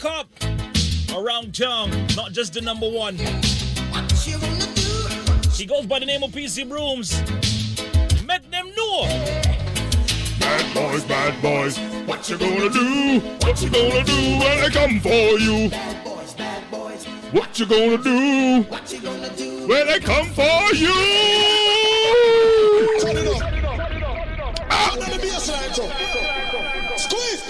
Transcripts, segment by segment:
cop around town, not just the number one. He goes by the name of PC Brooms. Make them know. Bad boys, what you gonna do? What you gonna do when I come for you? What you gonna do? What you gonna do when I come for you? Turn it up. Ah, let me be a slide up. Squeeze.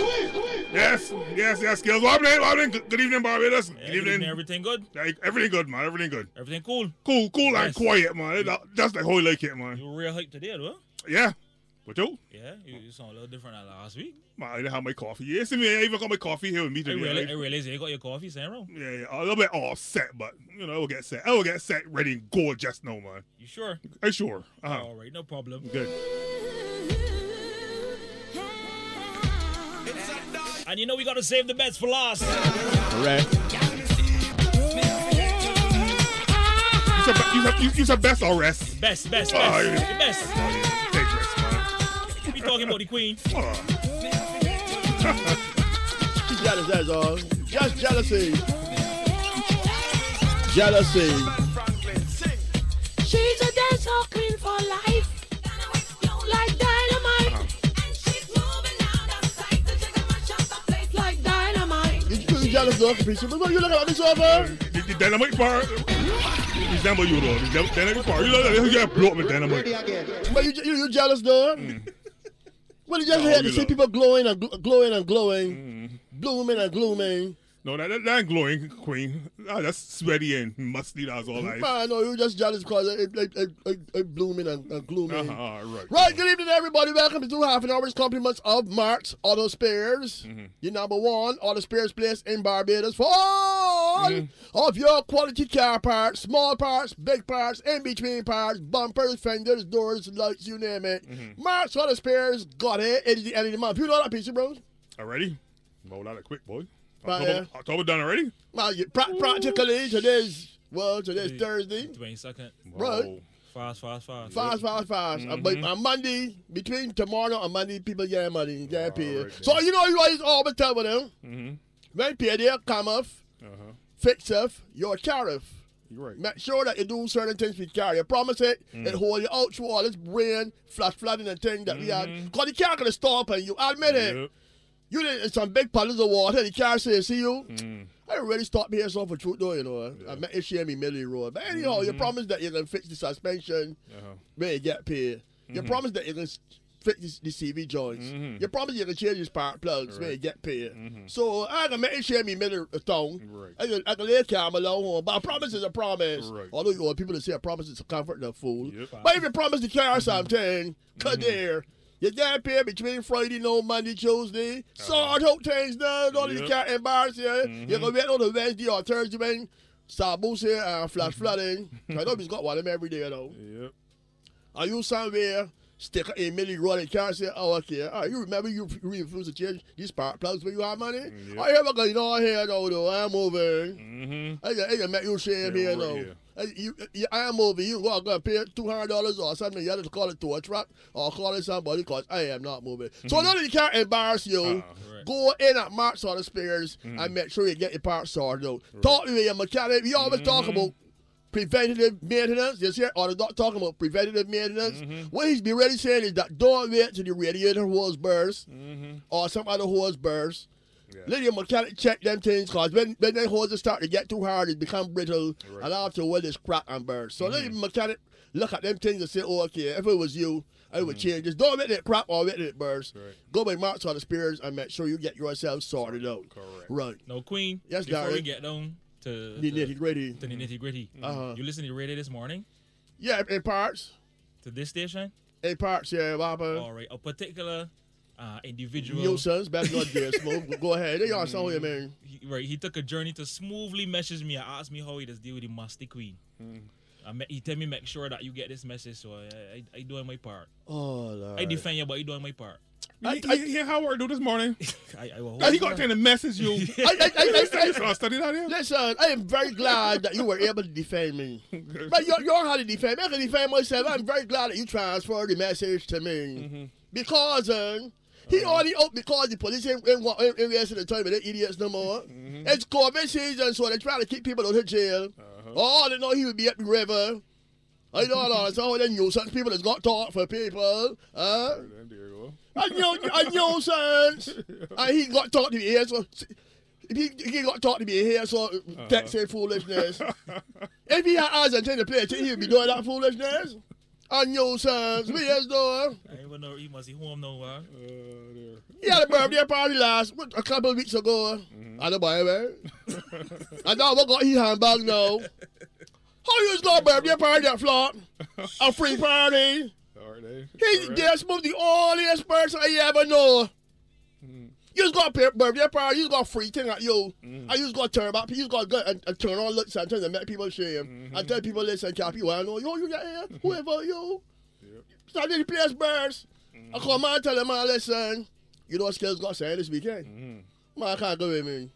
Yes, Skills. What happening? Good evening, Barbados. Good evening. Everything good? Everything good, man. Everything good. Everything cool? Cool Yes. and quiet, man. That's like how I like it, man. You were real hyped today, though? Yeah. What you? Yeah, you sound a little different than last week. Man, I didn't have my coffee. You see me, I even got my coffee here with me I today. realize you got your coffee, Sam. Yeah, a little bit offset, but, you know, I will get set ready and go just now, man. You sure? I'm sure. All right, no problem. Good. And you know we got to save the best for last. Correct. You said best or rest? Best. Yeah. The best. Take rest, man. We talking about the queen. She's jealous, that's all. Just jealousy. Jealousy. She's a dancer queen for life. Like dynamite. And she's moving out of sight. So she can mash up the place like dynamite. You jealous, dog, piece of you looking at me so far? The dynamite part. Resemble you, though. The dynamite part. You got blow up with dynamite. But you jealous, dog? Well, you just had to see people glowing and glowing, blooming and glooming. No, that ain't glowing, Queen. That's sweaty and musty, that's all right. Man, no, you're just jealous because it blooming and glooming. Right. Right, good evening, everybody. Welcome to half an hour's compliments of Mark's Auto Spares. Your number one auto spares place in Barbados for all of your quality car parts, small parts, big parts, in-between parts, bumpers, fenders, doors, lights, you name it. Mark's Auto Spares got it. It is the end of the month. You know that piece of bros? Already? Roll out quick, boy. Right, October done already? Well, practically, today's Thursday. 22nd. Right. Fast. But on Monday, between tomorrow and Monday, people get money, get paid. Right, So you know you always tell them, when payday come off, fix off your tariff. You're right. Make sure that you do certain things with car. You promise it, it hold you out through all this rain, flooding and things that we had. Because the car gonna stop and you admit it. Yep. You did some big puddles of water, the car says, see you. I already stopped here so for truth though, you know. I met issue me middle road. But anyhow, you promise that you're gonna fix the suspension when you get paid. You promise that you're gonna fix the CV joints. You promise you're gonna change your spark plugs when you get paid. So I can make sure me middle of town. Right. I can lay calm alone home. But a promise is a promise. Right. Although you want people to say a promise is a comfort and a fool. Yep. But if you promise the car something, cut there. You get paid between Friday, no Monday, Tuesday. Sort out things now. Don't you can't embarrass you. You're going to wait on the Wednesday or Thursday when Sabu's here and flooding. I know he's got one of them every day, though. Yep. Are you somewhere, stick a milli road and can't say, oh, okay. You remember you refuse to change these spark plugs when you have money? Yep. I ever going on here, though. I'm moving. I can make you shame here, though. Yeah. I am moving. You going to pay $200 or something. You have to call it to a truck or call it somebody because I am not moving. So none of you can't embarrass you. Right. Go in at Mark's Auto Spares and make sure you get your parts sorted out. Talk to me, your mechanic. We always talk about preventative maintenance. You see, or the doc talking about preventative maintenance. What he's be really saying is that don't wait till the radiator hose burst or some other hose burst. Yeah. Let your mechanic check them things because when them hoses start to get too hard, it become brittle and afterwards it's crack and burst. So let your mechanic look at them things and say, oh, okay, if it was you, I would change this. Don't let it crack or let it burst. Right. Go by Mark's Auto Spares and make sure you get yourself sorted out. Correct. Right. No, Queen. Yes, before Darren. we get down to The nitty gritty. the nitty gritty. You listen to the radio this morning Yeah, in parts. to this station. In parts, yeah, Whopper. All right, a particular individual. Nuisance, better not get smooth. Go ahead. They are somewhere, man. He took a journey to smoothly message me and ask me how he does deal with the musty queen. He tell me make sure that you get this message, so I doing my part. Oh, Lord. I defend you, but I doing my part. Yeah, how I do this morning? I will He got to message you. I study that here. Listen, I am very glad that you were able to defend me. But you're how to defend me. I can defend myself. I'm very glad that you transferred the message to me. Because He already out because the police ain't wasting the time with the idiots no more. It's COVID season, so they try to keep people out of jail. Oh, they know he would be at the river. I don't know. So they nuisance people that's got talk for people. A nuisance. And he got talk to me here, so he got talk to me here, so texting foolishness. If he had eyes and trying to play, he would be doing that foolishness. A nuisance. Me as though. I even know he must be home now, He had a birthday party a couple of weeks ago. I don't buy it, and now we got his handbag now. How you got a birthday party at Flop? A free party? He's just the onlyest person I ever know. You just got a birthday party, you just got a free thing at you. And you just got to turn back, you just got to go and turn on looks and tell them make people shame. And tell people, listen, can't people I know, yo, you get here, whoever you. Start the place burst. I come and tell them, man, listen, you know what Skills got saying this weekend? Man, I can't go with me.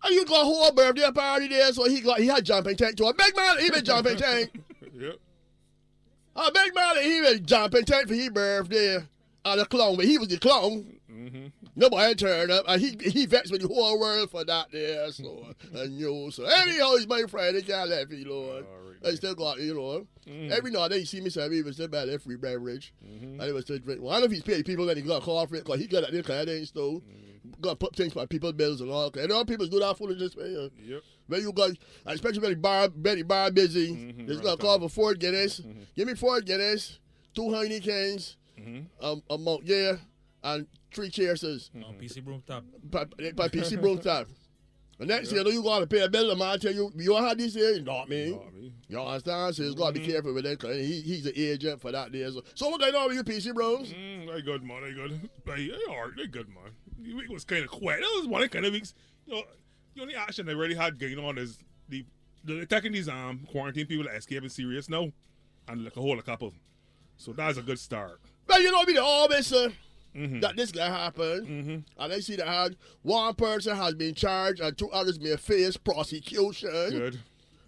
And you got a whole birthday party there, so he had jumping tank too. A big man, he been jumping tank. A big man, he been jumping tank for his birthday. And the clown, but he was the clown. Nobody turned up, and he vexed with the whole world for that there, so, and you, so anyhow, he's my friend, he can't let me, Lord. I still got, every now and then you see me say, he was still buy that free beverage, and it was still drink. Well, I don't know if he's paid people when he got called for it, because he got that kind of thing, so, got to put things by people's bills and all, and all people do that foolishness, man. When you got, especially when the bar busy, he's going to call for 4 Guinness, give me 4 Guinness, 2 Heinekens, a Mount Gay, and 3 Cheerses. PC Broom Tap. By PC Broom Tap. And next year, you got to pay a bill, the man tell you have this here? Not me. You understand? So you got to be careful with that, because he's the agent for that there. So what going on with you, PC Brooms? They good, man. They good. They good, man. The week was kind of quiet. That was one of the kind of weeks. The only action they really had going on is the attacking these quarantine people that escaping serious now, and like a whole couple. So that's a good start. Well, you know, be the always that this guy happened, and they see that one person has been charged and 2 others may face prosecution. Good.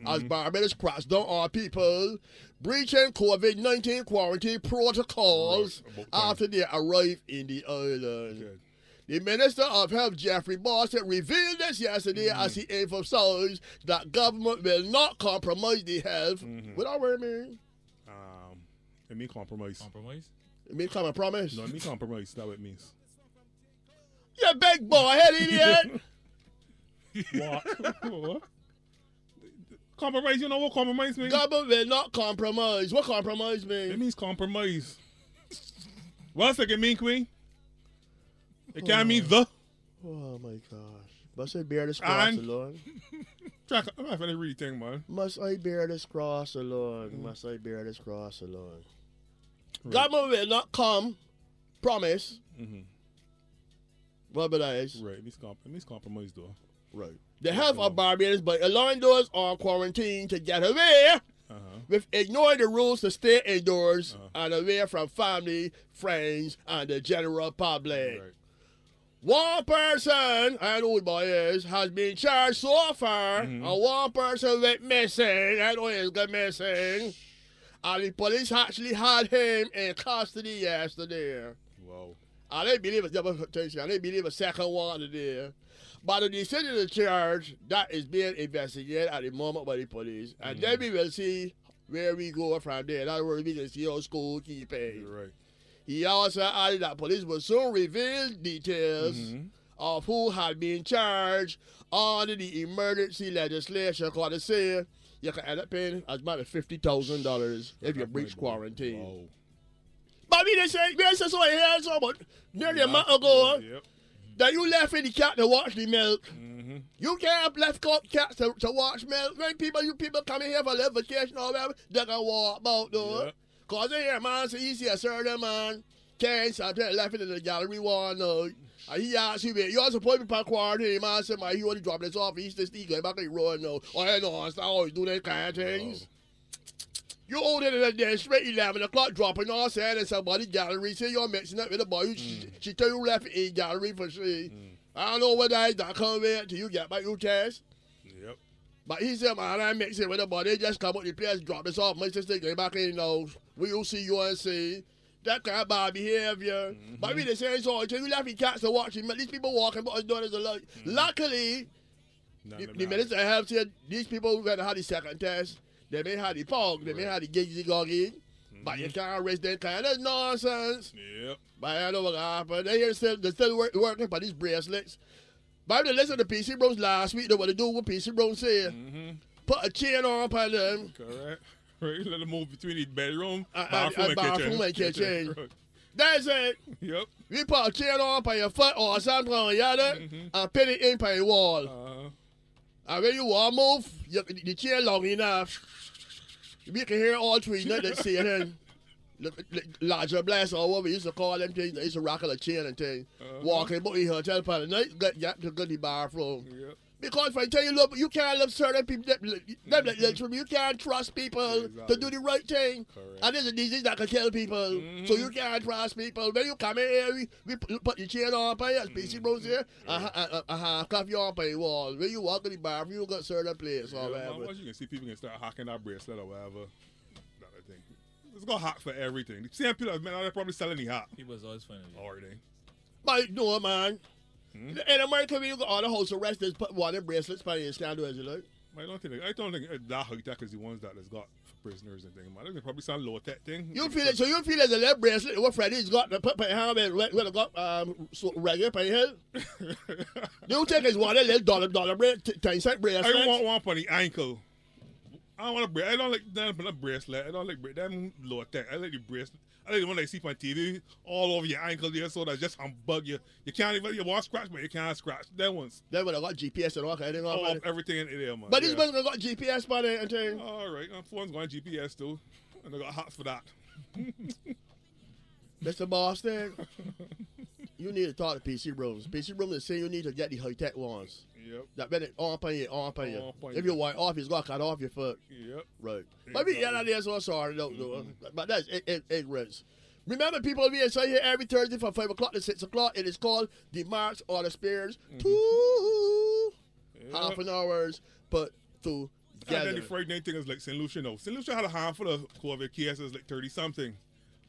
As Barbados cracks down on people breaching COVID-19 quarantine protocols after they arrive in the island. Good. The Minister of Health, Jeffrey Bassett, revealed this yesterday as he emphasized that government will not compromise the health. What that word mean? It means compromise. Compromise? It means come and promise. No, it means compromise. That's what it means. You big boy head idiot. What? Compromise, you know what compromise means? Government will not compromise. What compromise It mean? means compromise. What's it mean, Queen? It can't mean the. Oh my gosh. Must I bear this cross alone? I'm not finna read thing, man. Must I bear this cross alone? Must I bear this cross alone? Right. Government will not come. Promise. What about that? Right, it means compromise, though. Right. The health of Barbadians by allowing those on quarantine to get away with ignoring the rules to stay indoors and away from family, friends, and the general public. Right. One person, I know who the boy is, has been charged so far, and one person went missing, I know he's got missing, and the police actually had him in custody yesterday. Wow. I didn't believe a second one today. But the decision to charge, that is being investigated at the moment by the police. And then we will see where we go from there. In other words, we can see how school keeping. You're right. He also added that police will soon reveal details of who had been charged under the emergency legislation. Because they say you can end up paying as much as $50,000 if you breach quarantine. Wow. But we say so here, so but nearly a month ago, that you left in the cat to watch the milk. You can't have left cats to watch milk. When people come in here for a little vacation or whatever, they can walk about though. Cause they hear man say he see a certain man can't stop left it in the gallery one and he asked you also supposed to be quarantine, man said he only dropped this off, he's just going back in the road now. Oh I know I always do that kind of things. You older than that straight 11 o'clock dropping off saying in somebody's gallery, say you're mixing up with a boy. She tell you left in gallery for free. I don't know what that come in till you get back your test. Yep. But he said, man, I mix it with a boy. They just come up the place, drop this off. My sister get back in now. We will see UNC. That kind of bad behavior. But we the same sort of thing. You left the cats to watch him. These people walking but us doing this a lot. Luckily, the Minister of Health said these people who had the second test, they may have the pog, they may have the giggy goggy, but you can't risk that kind of nonsense. Yep. But I know what happened. They're still working for these bracelets. But if they listen to PC Bros last week, they what they do what PC Bros said. Put a chain on for them. Correct. Right. Let them move between the bedroom, bathroom and kitchen. That's it. Yep. We put a chain on for your foot or something on the other and pin it in for your wall. And when you want to move, the chain long enough, we can hear all three nothing saying. Larger blast or what we used to call them things. They used to rock a chain and thing. Walking about the hotel for the night, get to the bathroom. Yep. Because if I tell you, look, you can't love certain people. You can't trust people to do the right thing. Correct. And there's a disease that can kill people. So you can't trust people. When you come in here, we put the chain on by us, PC Bros here, and handcuff you on by the wall. When you walk to the bathroom, you got certain place or whatever. You can see people can start hacking that bracelet or whatever. That thing. It's got hack for everything. The same people, man, they're probably selling the hack. People's always funny. Or they. But no, man. In America, we got all the house arresters put one of bracelets by the scandal, as you like. I don't think that high tech is the ones that has got for prisoners and things. Man, there's probably some low tech thing. You feel it? So you feel there's a little bracelet what Freddie's got to put by hand and where got regular by hill? You think it's one of the dollar 10-cent bracelets? I want one for the ankle. I don't want a bracelet. I don't like that bracelet. I don't like them low tech. I like the bracelet. I like the one I see on TV all over your ankle there, so that just humbug you. You can't even, you want to scratch, but you can't scratch. Them ones. That one I got GPS and all kind of thing. Oh, everything in there, man. But these ones got GPS by there and thing. All right, phone's got GPS too, and I got hats for that. Mr. Boss thing, you need to talk to PC Bros. PC Bros is saying you need to get the high tech ones. Yep. That better on you. If you want off, it's got to cut off your foot. Yep. Right. But we yeah, that's so sorry, don't do it. But that's ignorance. Remember, people, we inside here every Thursday from 5 o'clock to 6 o'clock. It is called the Marks or the Spears. 2 half an hours put together. And then the Friday night thing is like St. Lucia now. St. Lucia had a handful of COVID cases, like 30-something.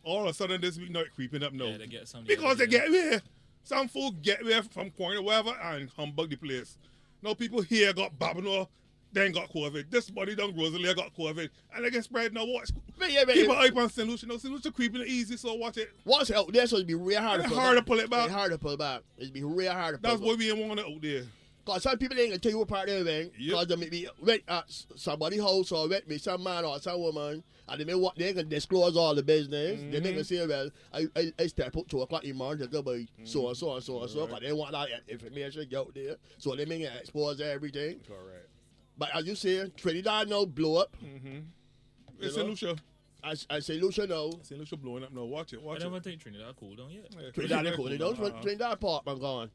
All of a sudden this week now it's creeping up now. Yeah, they get some. Because they get there. Some fool get there from corner wherever and humbug the place. Now people here got Babino, then got COVID. This body down Rosalie got COVID. And they get spread now. Watch. Keep an eye on St. Lucia. Now St. Lucia creeping easy, so watch it. What's out there, so it'd be real hard to pull it back. It's hard to pull back. It'd be real hard to pull back. That's why we ain't want it out there. Because some people ain't going to tell you what part they're in. Because they may be went at somebody's house or went with some man or some woman. And they can disclose all the business. They may say, well, I step up 2 o'clock in the morning to go by so and so and so and so. Because they want that information out there. So they may expose everything. Correct. But as you say, Trinidad now blow up. It's St. Lucia. I say Lucia now. St. Lucia blowing up now. Watch it. I don't think Trinidad cool down yet. Trinidad cool down. Trinidad apartment gone.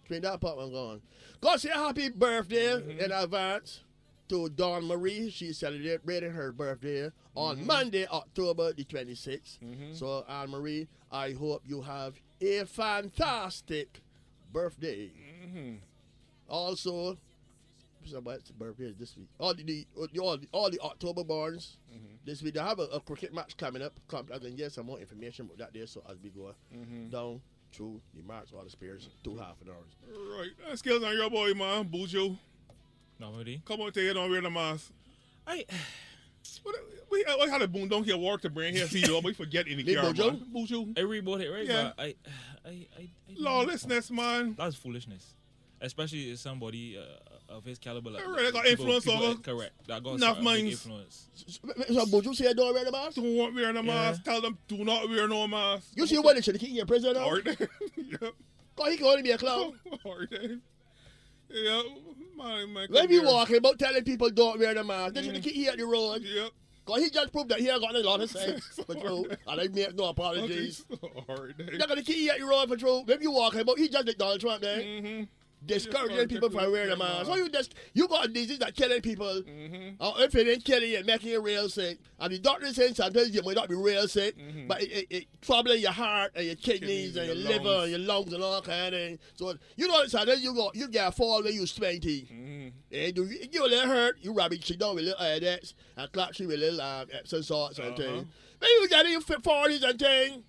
Trinidad apartment gone. God say happy birthday in advance to Dawn Marie. She's celebrating her birthday on Monday, October the 26th. So, Anne Marie, I hope you have a fantastic birthday. Also, somebody's birthday is this week. All the October borns this week. They have a cricket match coming up. I can get some more information about that there. So as we go down through the Marks or the Spears, 2 half an hours. Right, skills on your boy, man, Buju. Nobody. Come on, take it on wear the mask. We had a boom down here work to bring here see you, but we forget any care, man. Buju. I read about it, right? Yeah. But lawlessness, man. That's foolishness. Especially if somebody of his caliber. Like, right, got influence over. Correct. That got enough minds. Influence. So Buju say don't wear the mask? Don't wear the mask. Tell them do not wear no mask. You see what they should keep in prison now? Yep. Because he can only be a clown. Yeah, my when we walking about telling people don't wear the mask, they should keep here at the road. Yep. Because he just proved that he ain't got a lot of sense for true. And I make no apologies. They're going to keep here at the road for true. When you walking about, he just like Donald Trump there. Discouraging people from wearing a mask. So you got a disease that killing people. If it ain't killing you, making you real sick. And the doctor saying sometimes you might not be real sick, but it troubling your heart and your kidneys and your liver and your lungs and all kind of things. So you know sometimes you get a fall when you're 20. And you a little hurt, you rub it down with little Adex and clap with little Epsom salts and things. Then you get in your 40s and things.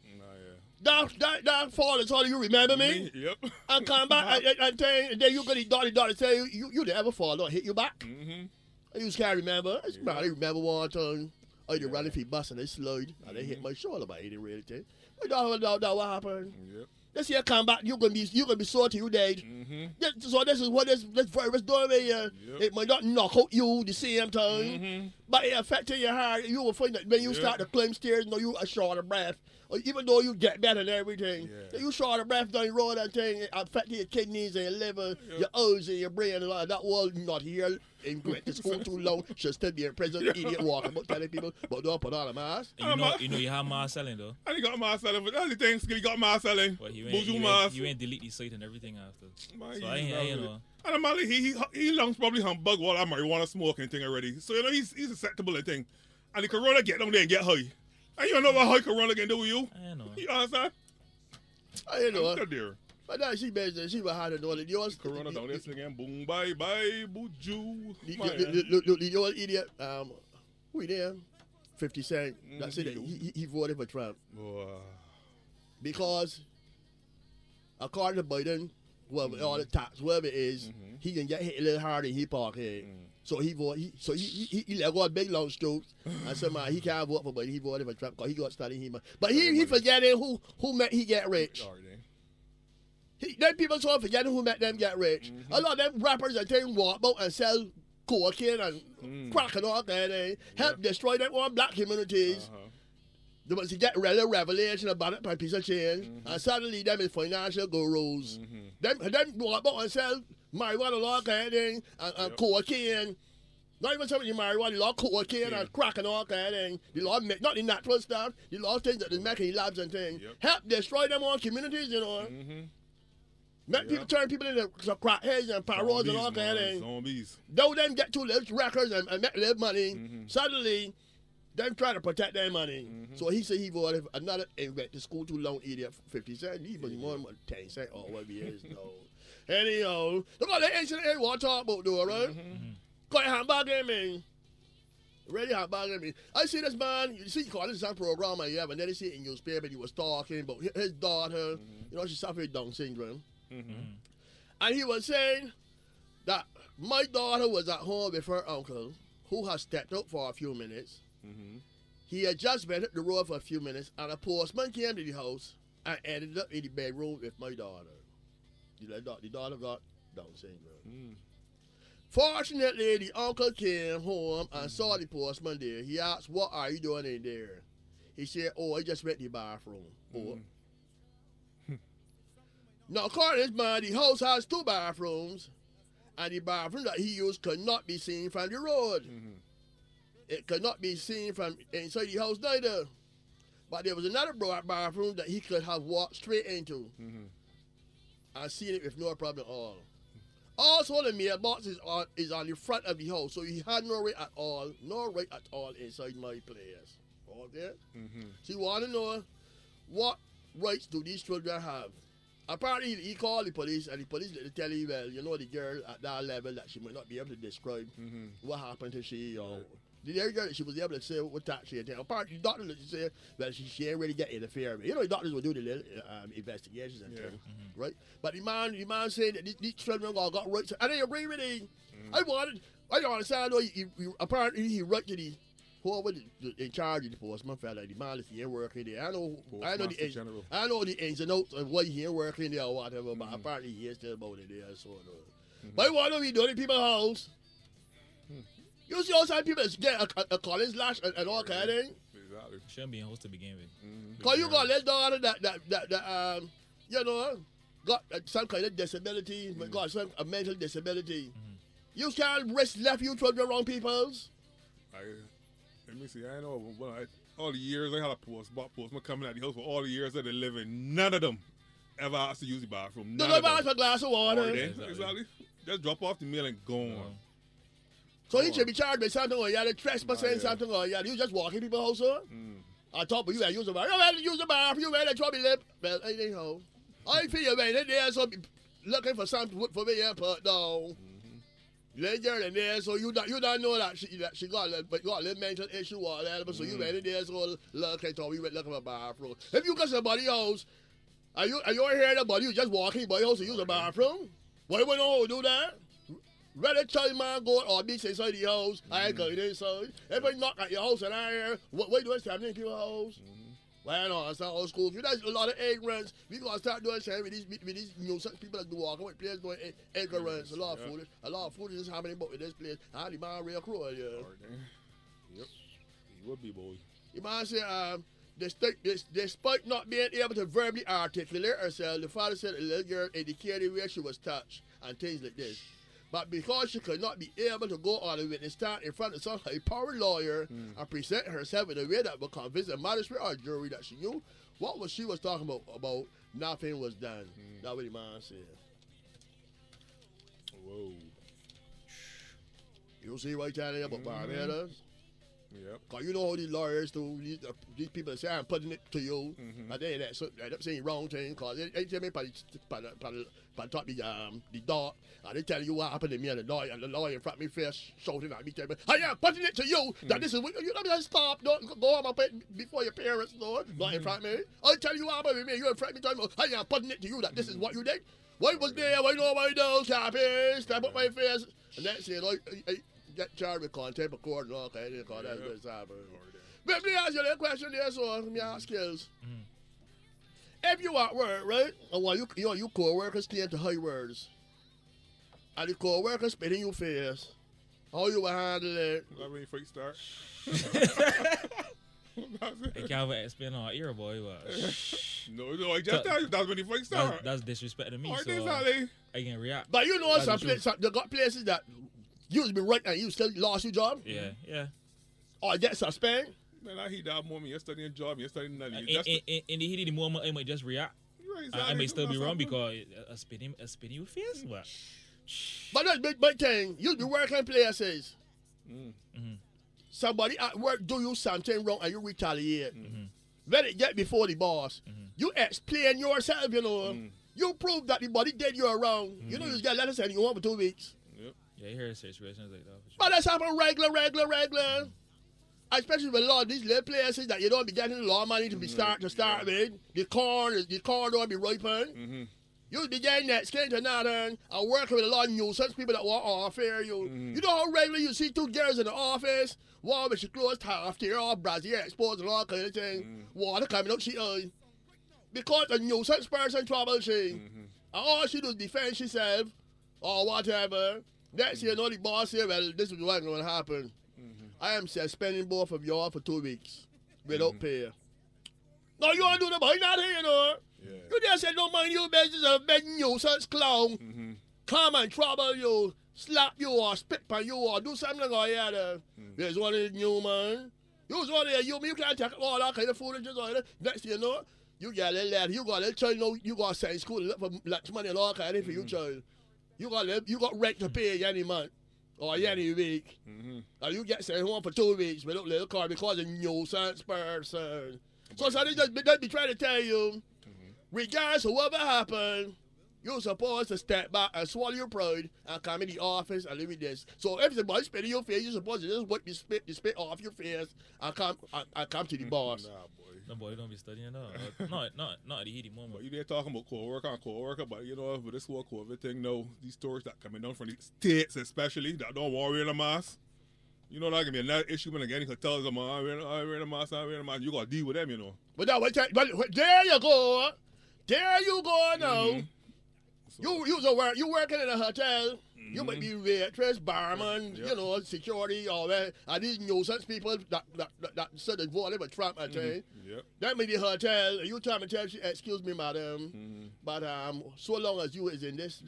That fall is all you remember me? Yep. And come back and then you gonna daughter say you never fall, don't hit you back. Mm-hmm. I used to remember. I remember one time I did running for bus and they slide and they hit my shoulder, but it didn't really take. I don't know what happened. Yep. This year come back, you're gonna be sore till you dead. Mm-hmm. So this is what this virus doing here. Yep. It might not knock out you the same time, Mm-hmm. but it affecting your heart. You will find that when you start to climb stairs, you are short of breath. Or even though you get better and everything, you short of breath down the road and thing, it affecting your kidneys and your liver, your eyes and your brain and all that. Will not here in great to school too long. Should still be in prison, idiot walking about telling people, but don't put on a mask. You know you have mask selling though. And he got mask selling, but that's the thing, he got mask selling. But you ain't delete the site and everything after. Man, So I ain't know. And I'm like, he longs probably humbug while I'm marijuana smoking thing already. So, he's susceptible and thing. And the corona get down there and get high. And you don't know what high corona can do with you. I know. You understand? I know. I'm there. But now she was hard to know that yours. Corona down there again. Boom, bye, bye, boo-joo. The old idiot, who there? 50 Cent. That's it. He voted for Trump. Because, according to Biden, all the tax, whatever it is, he can get hit a little harder in his pocket. So he let go a big long strokes and said, man, he can't vote for Biden. He voted for Trump because he got studying him. But he forgetting who met he get rich. Then people start forgetting who met them get rich. A lot of them rappers and things walk out and sell cocaine and crack and all that and help destroy them all black communities. They must get a revelation about it by a piece of change. And suddenly them is financial gurus. Them walk out and sell marijuana and all that thing and cocaine. Not even something marijuana, the law cocaine and crack and all that thing. The law not the natural stuff, the law things that they make in labs and things. Help destroy them all communities, Make people turn people into crackheads and paroles and all that thing. Zombies. Though them get two little records and make little money, suddenly them try to protect their money. So he said he voted for another went to school too long idiot 50 cents. He was more than 10 cents or whatever it is. No. Anyhow, look at the incident they want to talk about though, right? Got a handbag me. Really handbag me. I see this man, you see, this is a program and then you see it in newspaper, he was talking about his daughter, she suffered Down syndrome. And he was saying that my daughter was at home with her uncle, who has stepped out for a few minutes. He had just been at the road for a few minutes, and a postman came to the house and ended up in the bedroom with my daughter. The daughter got Down syndrome. Fortunately, the uncle came home and saw the postman there. He asked, "What are you doing in there?" He said, "Oh, I just went to the bathroom." Now, according to this man, the house has 2 bathrooms, and the bathroom that he used could not be seen from the road. It could not be seen from inside the house neither. But there was another bathroom that he could have walked straight into and seen it with no problem at all. Also, the mailbox is on the front of the house, so he had no right at all inside my place. Okay? So you want to know what rights do these children have? Apparently, he called the police, and the police tell him, well, the girl at that level that she might not be able to describe what happened to she, or the other girl that she was able to say what that she had done. Apparently, the doctor said, well, she ain't really get interfered with. The doctors will do the little investigations and things, right? But the man said that these children got rights, and I agree with him. I don't understand, though, apparently he wrote to the whoever in charge of the postman fella, the man is here working there. I know the ins and outs of why he ain't working there or whatever, but apparently he is still about it there. So, but what are we doing in people's house? You see all some people get a college lash and all kind of thing. Exactly. Shouldn't be in house to begin with. Because you got a daughter that got some kind of disability, got a mental disability. You can't risk left you children around people's. Let me see. I know all the years I had a postman coming at the house for all the years that they live in. None of them ever asked to use the bathroom. None of them asked for a glass of water. Exactly. Just drop off the mail and go on. So he should be charged with something or the trespassing something or you just walking people's house, I thought, but you better use the bathroom. You better use the bathroom. You better trouble lip. Well, anyhow, I feel you, man. There, so looking for something for me, but no. Little girl in there, so you don't know that she got a little mental issue or whatever, so you went in there, so look at all, you went looking for a bathroom. If you got somebody else, are you hearing about you just walking by your house to use a bathroom? Why would no do that? Rather tell man go or be inside the house, I ain't going inside. If I knock at your house and I hear, what do I stand in your house? Well, no, it's not old school. If there's a lot of ignorance, we gotta start doing something with these such people that do walking with players doing ignorance. A lot of foolishness happening about with this place. And the man real cruel, yeah. Yep. He would be, boy. The man said, despite not being able to verbally articulate herself, the father said the little girl indicated where she was touched and things like this. But because she could not be able to go on the witness stand in front of some high-powered lawyer and present herself in a way that would convince a magistrate or jury that she knew what she was talking about nothing was done. That's what the man said. Whoa. You see right there about Barbados? Yep. Cause you know how these lawyers do, these people say I'm putting it to you, but they end up saying wrong thing, cause they tell me by top the door, and they tell you what happened to me, and the lawyer in front of me face shouting at me, telling me, I am putting it to you, that this is what you don't stop, don't go on before your parents, no, not in front of me. I tell you what happened to me, you in front of me, telling me, I am putting it to you, that this is what you did. Why was there? Why nobody knows, Cappy? Step up my face, and that's it. I get charged with contempt of court and all kind of cause that's what's happening. But me ask you that question there, so let me ask skills. If you at work, right, and while you co-workers claim to high words, and the co-workers spit in your face, how you will handle it? That when you first start. I can't even explain our ear, boy, but No, I just tell you that's when you first start. that's disrespect to me, Aren't so they, Sally? I can react. But you know That's they got places that you used to be right and you still lost your job, Yeah. or get suspended. Man, I hate that moment. You're studying a job, you're studying nothing. In the heat of the moment, I might just react. Right, I may still be wrong because a spinning your face. What? But that's big thing. You be working places. Somebody at work do you something wrong and you retaliate. Let it get before the boss. You explain yourself, you know. You prove that the body did you wrong. You know you just get letters and you want for 2 weeks. Yeah, you hear situations like that. For sure. But that's happening regular. Especially with a lot of these little places that you don't be getting a lot of money to start with. The corn don't be ripened. You'll be getting that skin to nothing and working with a lot of nuisance people that want to offer you. You know how regularly you see 2 girls in the office, one with she clothes half tear off, brassiere exposed and all kind of thing, water coming out she eye. Because a nuisance person trouble she. And all she do is defend herself or whatever. Next you know the boss say, well, this is what's going to happen. I am suspending both of y'all for 2 weeks without pay. No, you want to do the boy not here, you know. You just said, don't mind your business of big nuisance clown. Come and trouble you, slap you or spit on you or do something like that. There's one of the new man. You was one of the you can't take all that kind of foolishness or that. Next thing you know, you get a little lad, you got a little child, you know, you got to send school look for lunch money and all kind of thing for your child. You got rent to pay any month or any week. And you get sent home for 2 weeks without little car because of nuisance person. So they be trying to tell you, regardless of whatever happened, you're supposed to step back and swallow your pride and come in the office and live with this. So if somebody spit in your face, you're supposed to just wipe the spit off your face and come to the boss. Nah, boy. No, boy, don't be studying that. Not at the heated moment. But you there talking about co-worker, but you know, with this whole COVID thing, no, these stories that coming down from the states especially, that don't want to wear a mask. You know, that can be another issue when again, he could tell them, I'm wearing a mask, you got to deal with them, you know. But there you go. There you go now. So, you working in a hotel. You might be waitress, barman, you know, security, all that. And these nuisance people that said they voted with Trump, I tell you. That may be the hotel. You tell me, excuse me, madam, but so long as you is in this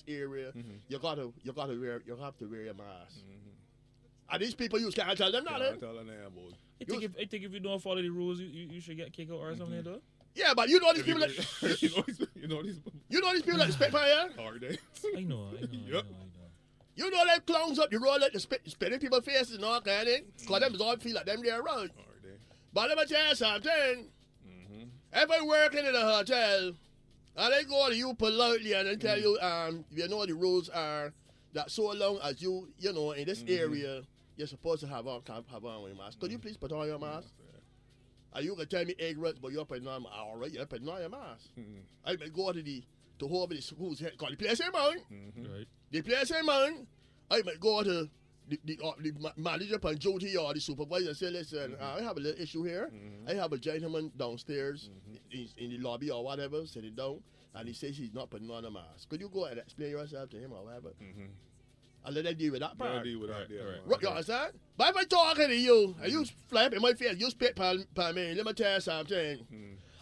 area, you have to wear your mask. And these people you can't tell them nothing. I think if you don't follow the rules, you should get kicked out or something, though. Yeah, but you know these people that you know these people that spit fire. Hard day. I know. You know them clowns up the road like the spit in people's faces and all kind of thing. Cause them all feel like them they're around. But let me tell you something. If I'm working in a hotel and they go to you politely and they tell you you know the rules are, that so long as you know, in this area, you're supposed to have on your mask. Could you please put on your mask? And you can tell me ignorant, but you're putting on, all right, you're putting on your mask. I may go to whoever the school's head, because the place ain't mine. Right. The place ain't mine. I might go to the manager on duty or the supervisor and say, listen, I have a little issue here. I have a gentleman downstairs in the lobby or whatever, sitting down, and he says he's not putting on a mask. Could you go and explain yourself to him or whatever? And let them deal with that part. They'll deal with that. Yeah, Right. man. You understand? But if I talking to you, and you flap in my face, you spit pan me, let me tell you something.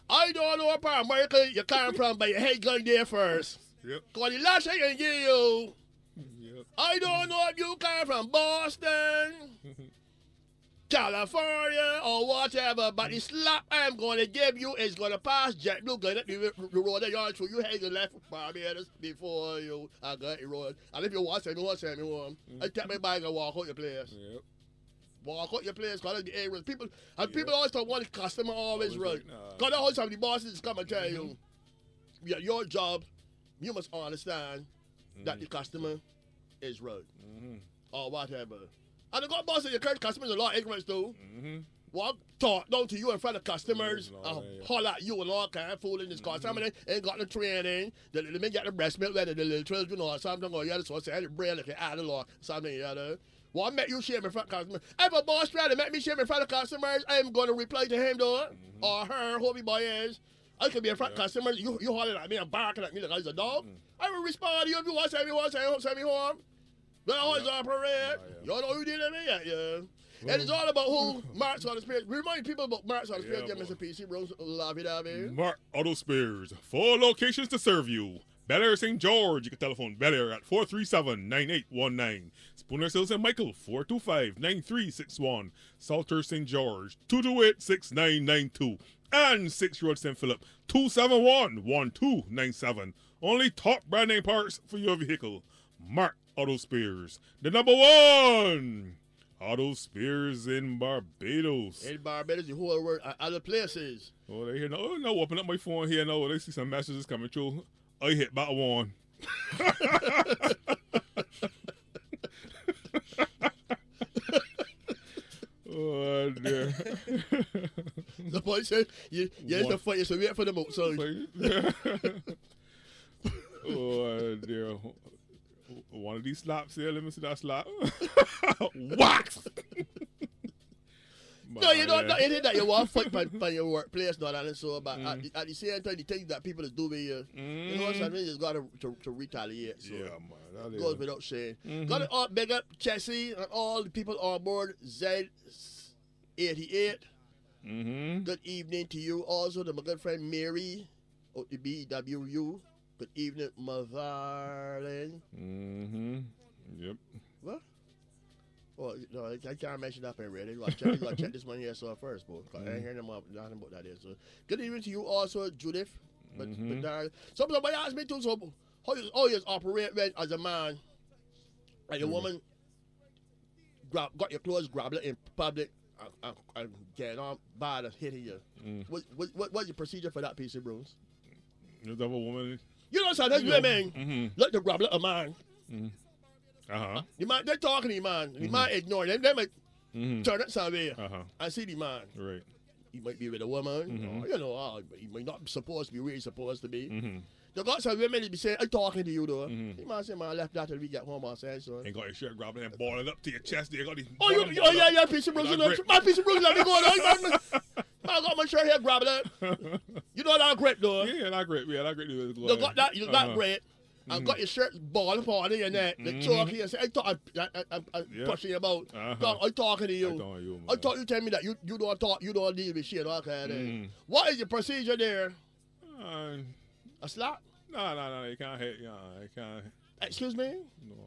I don't know what part of America you come from, but your head going there first. Yep. Because the last thing I can give you, Yep. I don't know if you come from Boston, California, or whatever, but the slap I'm going to give you is going to pass JetBlue going up the road that you're through. You hang left Barbados before you got the road. And if you want to send me home, I take my bag and walk out your place. Yep. Walk out your place, because the areas. People always talk one customer always right. Nah. Because the whole time the bosses come and tell you, yeah, your job, you must understand that the customer is right. Or whatever. And the good bosses, your current customers, a lot of ignorance too. Walk, talk down to you in front of customers, holler at you and all kind of foolishness. Because some of them ain't got the training. They may get the breast milk ready, the little children or something, or the other, so say, the bread like an add a lot, something or the other. Well, I met you shame in front of customers. If a boss try to make me shame in front of customers, I'm going to reply to him, though, or her, whoever boy is. I could be in front of customers. You hollering at me and barking at me like I was a dog. I will respond to you if you want to send me home. But I always operate. You know who did it, me, yeah. And it's all about who Marks on the Spirit. Remind people about Marks on the Spirit, Mr. PC Bros. Love it, Mark Auto Spares. 4 locations to serve you. Bel Air St. George. You can telephone Bel Air at 437-9819. Spooner Hills and Michael, 425-9361. Salter St. George, 228-6992. And 6 Road St. Philip, 271-1297. Only top brand name parts for your vehicle. Mark Auto Spares. The number 1 Auto Spares in Barbados. In Barbados, the whole world, other places. Oh, they hear no, open up my phone here now. They see some messages coming through. I hit about one. Oh, dear. The boy said, it's the fight, so wait for them outside. Oh, dear. One of these slaps here, let me see that slap. Wax! No, you don't it ain't that you want to fight by your workplace, not and so, but at the same time, the things that people is doing here, you know what I'm saying? You just got to retaliate. So Yeah, man. That is. goes without saying. Got to big up Chessie and all the people on board Z88. Good evening to you. Also to my good friend Mary of the BWU. Good evening, my darling. Yep. What? Oh, no, I can't mention that already. You gotta check this one here so first, boy. I ain't hearing nothing about that here. So, good evening to you also, Judith. But darling. Somebody asked me too, so how you operate when as a man and your woman got your clothes grabbed in public and getting on bad and hitting you. What's your procedure for that piece of bros? You have a woman. You know, so there's women let the grab a man. The man, they're talking to the man. The man ignore them. They might turn it somewhere and see the man. Right. He might be with a woman. Or, you know, he might not be supposed to be where he's supposed to be. They got some women that be saying, I'm talking to you, though. The man say, man, I left that till we get home, I said, so. Ain't got your shirt grabbing and balling up to your chest. You got these. Yeah, piece of bruise. My piece of bruise, let me go on. Man, I got my shirt here, grab it. You know that grip, though. Yeah, that grip. Yeah, that grip. You got that, you got grip. I got your shirt ball upon your neck. The choke here. Say, I'm pushing you about. I'm talking to you. I thought you tell me that you don't talk, you don't deal with shit. Okay, what is your procedure there? A slap? No, you can't hit. You can't. Excuse me? No.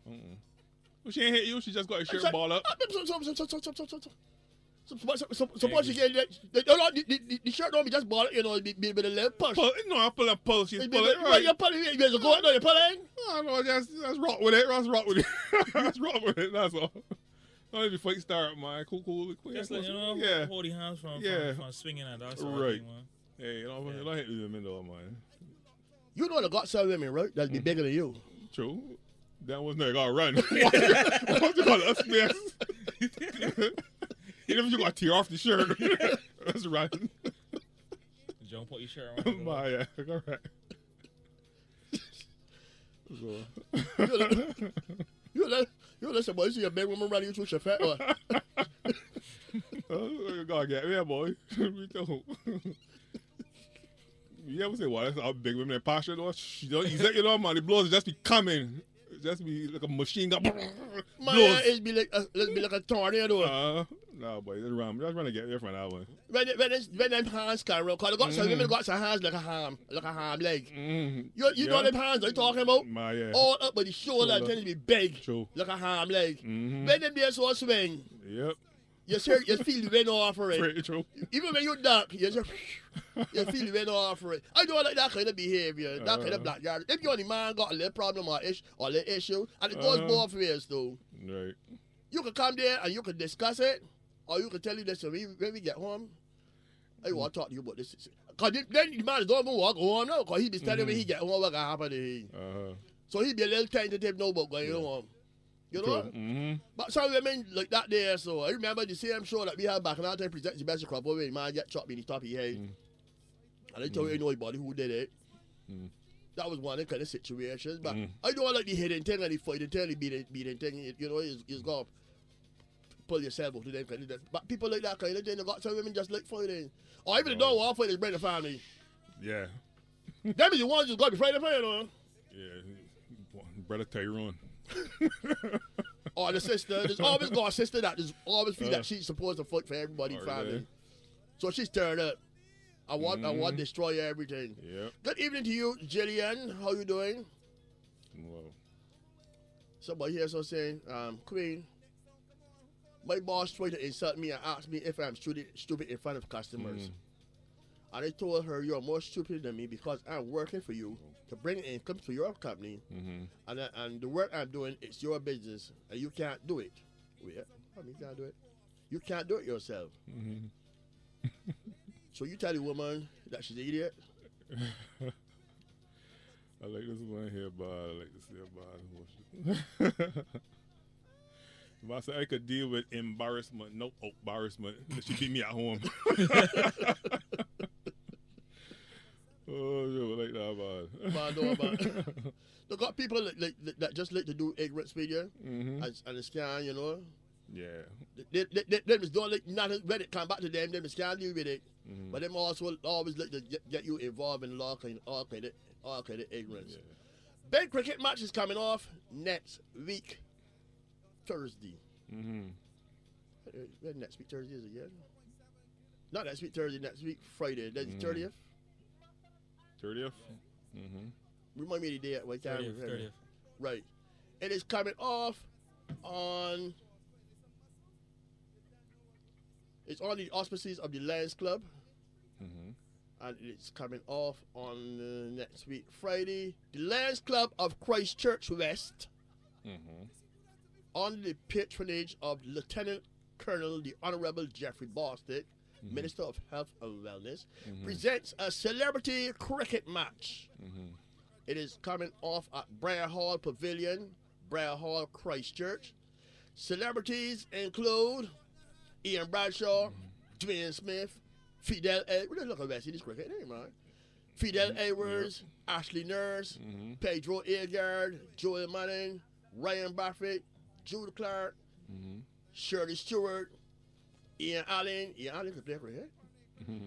Well, she ain't hit you. She just got her shirt ball up. Suppose you get the shirt don't be just ball, you know, be with a little push. No, I pull and pull. She's pulling. Right. You're pulling. You're going. No, you're pulling. No, just rock with it. Let's rock with it. Let's rock with it. That's all. Don't let me fight start, man. Cool. Just like, you know, hold your hands from swinging at that. Right. Hey, you know, don't hit them in though, man. You know the got some women, right? That'll be bigger than you. True. That was not gonna run. What's it called? Us mess. Even if you got to tear off the shirt, let's run. Don't put your shirt on. My, yeah, all right. You listen, boy. You see a big woman running into your fat boy. Oh, God, get me, boy. Me too. You ever say, well, that's how big women are passionate, or she don't ease it, you know, man. The blows just be coming. It just be like a machine gun. Man, Blows. it's be like a tornado. No, boy, just run to get there from that one. When them hands can run, cause they got some women got some hands like a ham leg. You know them hands I'm talking about? My, yeah. All up with the shoulder and tend to be big, True. like a ham leg. When them there so swing, Yep. you feel the wind off for it. Pretty true. Even when you duck, you feel the wind off for it. I don't like that kind of behavior, that kind of backyard. If you're the man got a little problem or a little issue, and it goes both ways though. Right. You can come there and you can discuss it, or you can tell you this when we get home. I want to talk to you about this. Because then the man don't even walk home now, because he be telling me he get home what's going to happen to him. So he be a little tentative now about going home. You know? But some women like that there, so I remember the same show that we had back in our time, Present the Best Crop, where the man get chopped in the top of his head. And I told you nobody who did it. That was one of the kind of situations. But I don't like the hidden thing and the fighting thing, the beating thing, you know, is going to pull yourself out to them kind of thing. But people like that kind of thing, they got some women just like fighting. Or even the don't want to fight, is bring the family. Yeah. Them is the ones just got to be fighting for you know. Yeah. Brother Tyrone. Or the sister. There's always got a sister that is always feel that she's supposed to fight for everybody in family. Really? So she's turned up. I want to destroy everything. Yep. Good evening to you, Jillian. How you doing? Well. Somebody here so saying, Queen, my boss tried to insult me and asked me if I'm stupid in front of customers. And I told her, you're more stupid than me because I'm working for you to bring income to your company. And the work I'm doing, it's your business. And you can't do it. Wait, I mean, you can't do it. You can't do it yourself. So you tell the woman that she's an idiot? I like this one here, but I like to see about it. If I said I could deal with embarrassment, no embarrassment, she beat me at home. Oh, yeah, I like that about it. They got people that just like to do ignorance media and scam, you know. Yeah. They just don't like nothing when it come back to them. They just can't deal with it. But them also always like to get you involved in all kind of ignorance. Yeah. Big cricket match is coming off next week, Thursday. Next week Thursday is it? Yeah. Not next week Thursday. Next week Friday. That's the 30th. 30th. Remind me of the day at what time? 30th. Right. It is coming off on. It's on the auspices of the Lions Club. And it's coming off on next week, Friday. The Lions Club of Christchurch West, under the patronage of Lieutenant Colonel the Honorable Jeffrey Bostick, Minister of Health and Wellness, presents a celebrity cricket match. It is coming off at Briar Hall Pavilion, Briar Hall, Christchurch. Celebrities include Ian Bradshaw, Dwayne Smith, Fidel Edwards, look at that, see this cricket name, man. Fidel Edwards, Ashley Nurse, Pedro Agard, Joel Manning, Ryan Buffett, Jude Clark, Shirley Stewart, Ian Allen can play cricket.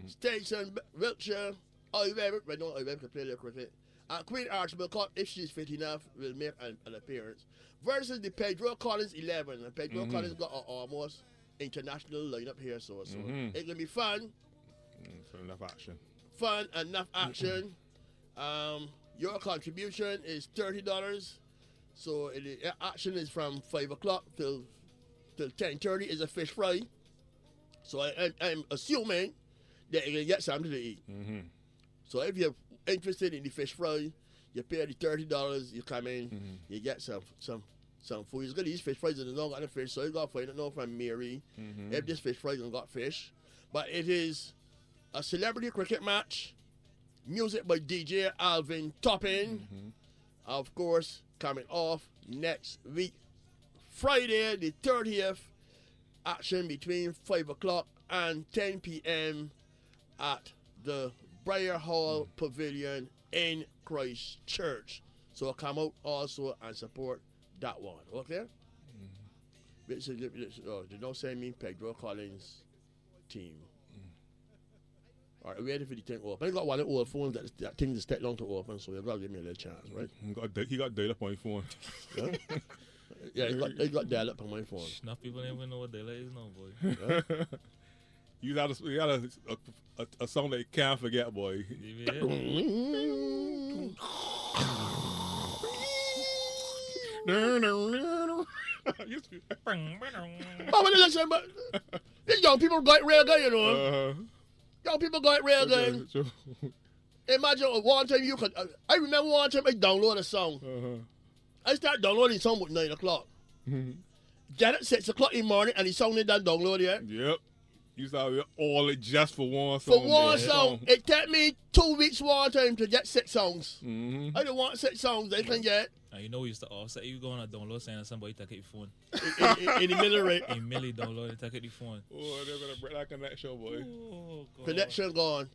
Station Wiltshire, but no, can play the cricket. And Queen Archibald, if she's fit enough, will make an appearance. Versus the Pedro Collins 11. And Pedro Collins got an almost international lineup here, so it's gonna be fun. Enough action. Fun, enough action. Your contribution is $30. So the action is from 5 o'clock till 10:30 is a fish fry. So I'm assuming that you're gonna get something to eat. So if you're interested in the fish fry, you pay the $30. You come in, you get some food. He's got these fish fries and not got the fish, so you got to find it now from Mary. If this fish fries and got fish, but it is a celebrity cricket match. Music by DJ Alvin Toppin. Of course, coming off next week. Friday the 30th, action between 5 o'clock and 10 p.m. at the Briar Hall Pavilion in Christchurch. So come out also and support that one. Okay? They don't send me Pedro Collins team. All right, ready for the thing open. I got one of the old phones that thing is take long to open, so you gotta give me a little chance, right? He got dial up on your phone. Yeah, he got dial up on my phone. Enough people don't even know what daylight is now, boy. You got a song that you can't forget, boy. You hear? But listen, but these young people got reggae, you know. Young people got reggae. Imagine one time you could. I remember one time I downloaded a song. I start downloading song at 9 o'clock. Get at 6 o'clock in the morning and the song ain't done download yet. Yep. You saw it all it just for one For song. one song, it took me 2 weeks one time to get 6 songs. Mm-hmm. I don't want 6 songs they can get. And you know we used to offset you going to download saying that somebody take out your phone. In the middle rate. In Millie download and take out your phone. Oh, they're gonna break that connection, boy. Oh, God. Connection gone.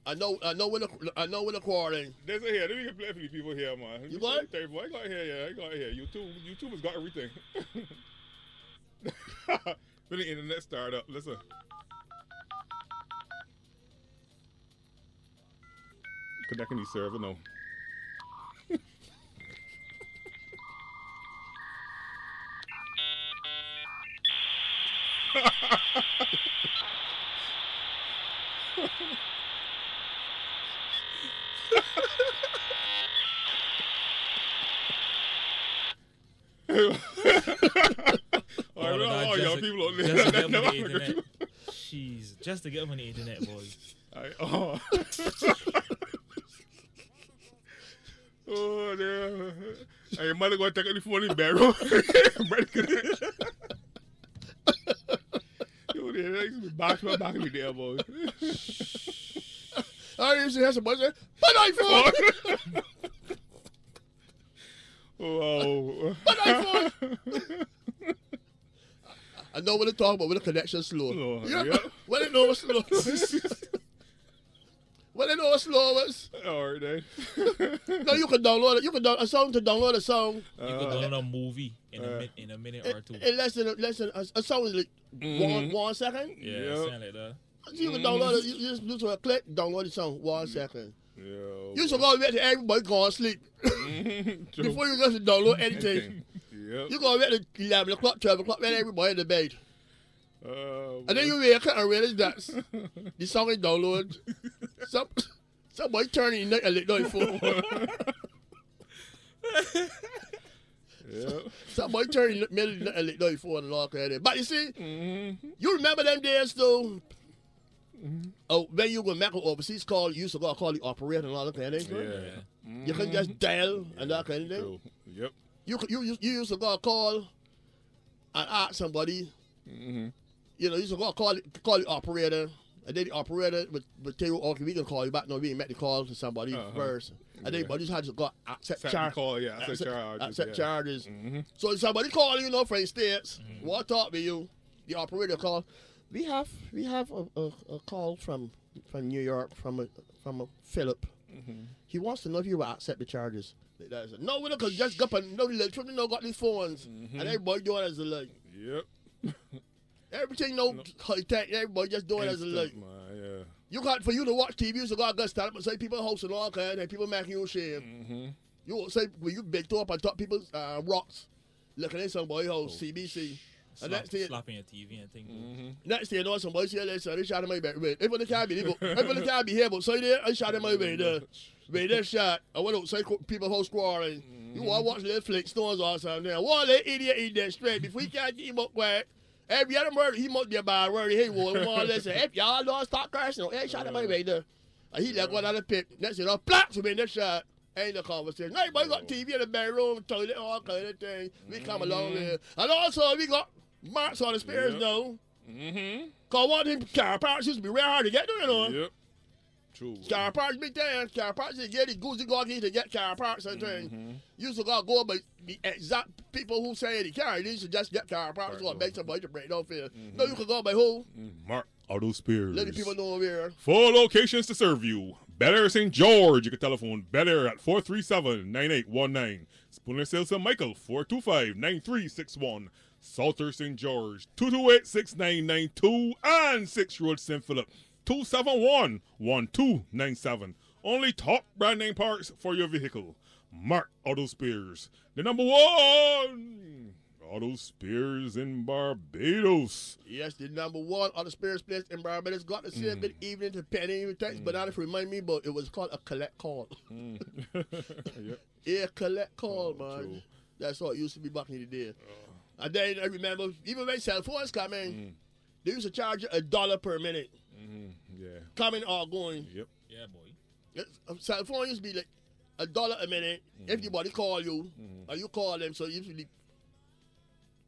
I know when the quarantine. There's a here. Let me play for the people here, man. You got it? I got it here, yeah. I got it here. YouTube has got everything. When the internet start up, listen. Connecting the server, no. All young people on just to there. get them on the internet. Jeez, just to get them on the internet, boys. Oh, damn. Hey, your mother going to take out the phone in the bedroom. Yo, there, used to be back in the there, boy. I used to have somebody say, "But iPhone." Oh, But iPhone. I know what to talk about when the connection slow. Oh, Yeah. yeah. When it know it's slow. When it know it's slow was. all right, then. No, you can download it. You can download a song to download a song. You could download a movie in a minute or two. In less than a song is like Mm-hmm. 1 second. Yeah, Yep. something like that. You can download it. You just do a click, download the song 1 second. Yeah. You should go wait till everybody go to sleep True. before you go to download anything. Yep. You go wait till 11 o'clock, 12 o'clock, when everybody in the bed. And then you wake up and realize that the song is downloaded. Somebody turning the neck and phone. Yep. Somebody turning the middle and the phone and all kind of. But you see, you remember them days though. Oh, when you go back overseas call, you used to go call the operator and all that kind of thing. Yeah. You can just dial and that kind of thing. True. Yep. You used to go call and ask somebody. You know, you used to go call the operator, and then the operator would tell you, okay, we can call you back. No, we make the call to somebody first. And then you had to go accept charges. Call, yeah. Accept charges. Mm-hmm. So if somebody call you, know, from the States, what talk with you? The operator call. We have a call from New York from a Philip. He wants to know if you will accept the charges. No, we don't just go up and no children no got these phones, and everybody doing it as a like. Yep. Everything no high tech. Everybody just doing it as a like. Yeah. You got for you to watch TV, you so got to stand up and say people hosting all kind and people making you shame. You won't say when you big up on top people's rocks, looking at somebody host CBC. And next thing, Slapping your TV and things. next thing you know, somebody say, "Listen, they shot in my bed." If they can't be, they can't be here, but say there, I shot in my bed. They shot. I went outside people host quarreling. You want to watch Netflix Flintstones or something? One little idiot eat that straight. Before he can't get him up quick. Every other murder, he must be a bad word. He won't listen. If y'all don't stop cursing, hey, shot in my bed. And he let go down the pit. Next thing you know, plop, so that shot. Ain't no conversation. Everybody got TV in the bedroom, toilet, all kind of thing. We come along there. And also, we got marks on the spears now. Because one thing, car parts used to be real hard to get to, you know. Yep. True. Car parks big time. Car parks, they get it goosey goggy to get car parks and things. You used to go by the exact people who say they can't. You should just get car parks or make somebody to break down for you. No, you could go by who? Mark Auto Spears. Let the people know where. 4 locations to serve you. Bel Air St. George. You can telephone Bel Air at 437-9819. Spooner Sales St. Michael, 425-9361. Salter St. George, 228-6992. And 6 Road St. Philip, 271-1297. Only top brand name parts for your vehicle. Mark Auto Spears, the number one Auto Spears in Barbados. Yes, the number one Auto Spears place in Barbados. Got to say good evening to Penny. Thanks, but not to remind me, but it was called a collect call. Yep. Yeah, collect call, man. True. That's what it used to be back in the day. And then I remember, even when cell phones come in, they used to charge you $1 per minute. Yeah. Coming or going. Yep. Yeah, boy. A cell phone used to be like $1 a minute. If anybody call you, or you call them, so usually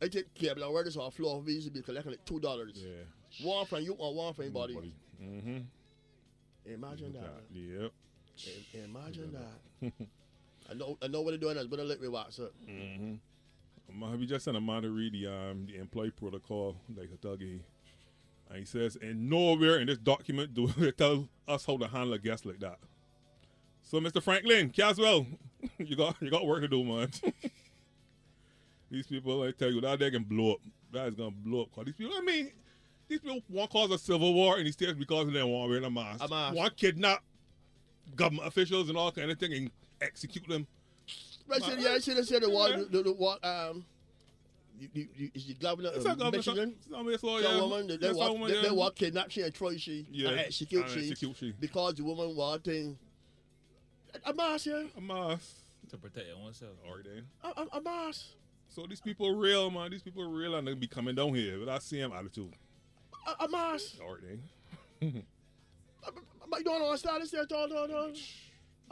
I take cable and wireless off floor. We used to be collecting like $2. Yeah. One from you or one from anybody. Mm-hmm. Imagine that. Yep. Imagine that. I know what they're doing. But I let me watch it. We just sent a man to read the employee protocol, like a thuggy. And he says, and nowhere in this document do they tell us how to handle a guest like that. So, Mr. Franklin, Caswell, you got work to do, man. These people, I tell you, that they can blow up. That is gonna blow up. Cause these people, these people want to cause a civil war in these states because they want to wear a mask. Want to kidnap government officials and all kind of thing and execute them. Right, so I should have said the what is the governor of Michigan? Some woman, they want to kidnap she and Troy she and execute she because the woman wanting a mask, a mask to protect your own self. Already. A mask. So these people are real, man. These people are real and they be coming down here with that same attitude. A mask. Already. But you don't understand this there, a